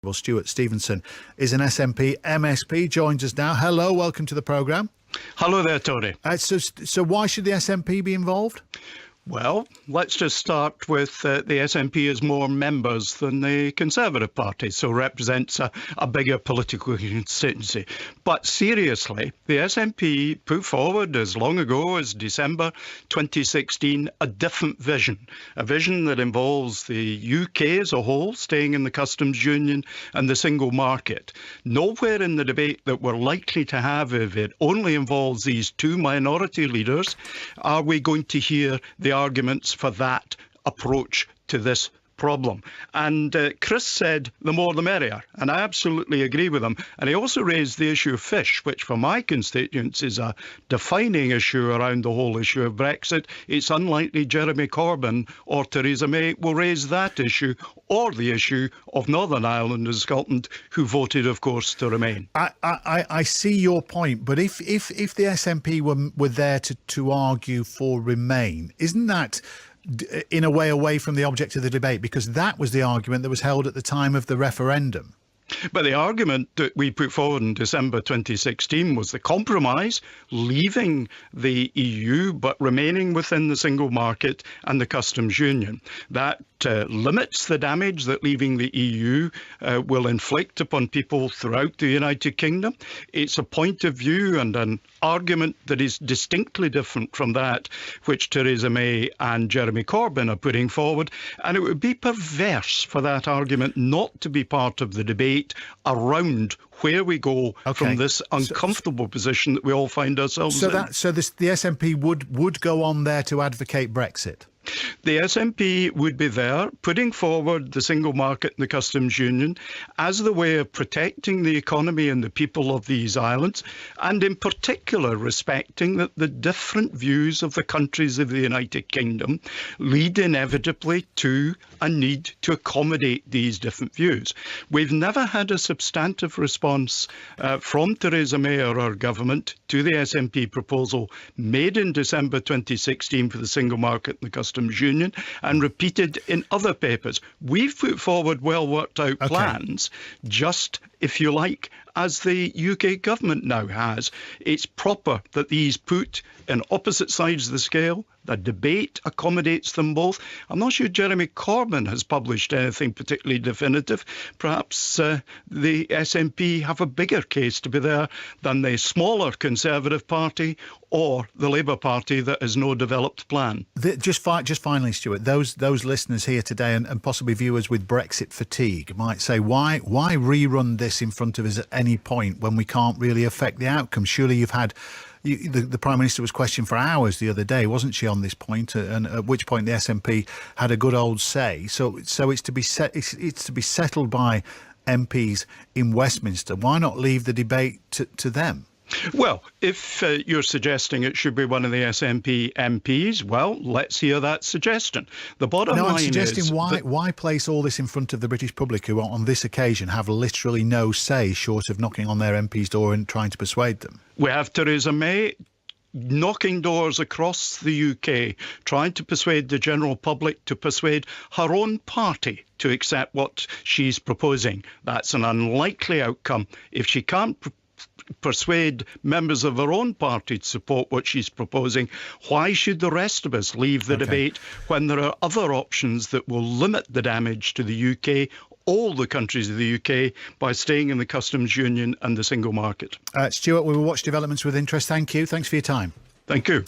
Well, Stewart Stevenson is an SNP MSP, joins us now. Hello, welcome to the programme. Hello there, Tony. So why should the SNP be involved? Well, let's just start with the SNP has more members than the Conservative Party, so represents a bigger political constituency. But seriously, the SNP put forward as long ago as December 2016 a different vision, a vision that involves the UK as a whole staying in the customs union and the single market. Nowhere in the debate that we're likely to have, if it only involves these two minority leaders, are we going to hear the arguments for that approach to this problem. And Chris said the more the merrier, and I absolutely agree with him. And he also raised the issue of fish, which for my constituents is a defining issue around the whole issue of Brexit. It's unlikely Jeremy Corbyn or Theresa May will raise that issue or the issue of Northern Ireland and Scotland, who voted, of course, to remain. I see your point, but if the SNP were there to argue for remain, isn't that in a way away from the object of the debate, because that was the argument that was held at the time of the referendum? But the argument that we put forward in December 2016 was the compromise, leaving the EU but remaining within the single market and the customs union. That limits the damage that leaving the EU will inflict upon people throughout the United Kingdom. It's a point of view and an argument that is distinctly different from that which Theresa May and Jeremy Corbyn are putting forward. And it would be perverse for that argument not to be part of the debate around where we go from this uncomfortable position that we all find ourselves in. So the SNP would go on there to advocate Brexit? The SNP would be there putting forward the single market and the customs union as the way of protecting the economy and the people of these islands, and in particular respecting that the different views of the countries of the United Kingdom lead inevitably to a need to accommodate these different views. We've never had a substantive response from Theresa May or her government to the SNP proposal made in December 2016 for the single market and the customs union, and repeated in other papers. We've put forward well worked out plans, just, if you like, as the UK government now has. It's proper that these put in opposite sides of the scale. The debate accommodates them both. I'm not sure Jeremy Corbyn has published anything particularly definitive. Perhaps the SNP have a bigger case to be there than the smaller Conservative Party or the Labour Party that has no developed plan. Just finally, Stewart, those listeners here today and possibly viewers with Brexit fatigue might say, why rerun this in front of us at any point when we can't really affect the outcome? Surely you've had... The Prime Minister was questioned for hours the other day, wasn't she, on this point? And at which point the SNP had a good old say. So it's to be settled by MPs in Westminster. Why not leave the debate to them? Well, if you're suggesting it should be one of the SNP MPs, well, let's hear that suggestion. The bottom line is... No, I'm suggesting why place all this in front of the British public, who on this occasion have literally no say short of knocking on their MP's door and trying to persuade them? We have Theresa May knocking doors across the UK, trying to persuade the general public, to persuade her own party to accept what she's proposing. That's an unlikely outcome. If she can't persuade members of her own party to support what she's proposing, why should the rest of us leave the debate when there are other options that will limit the damage to the UK, all the countries of the UK, by staying in the customs union and the single market? Stewart, we will watch developments with interest. Thank you. Thanks for your time. Thank you.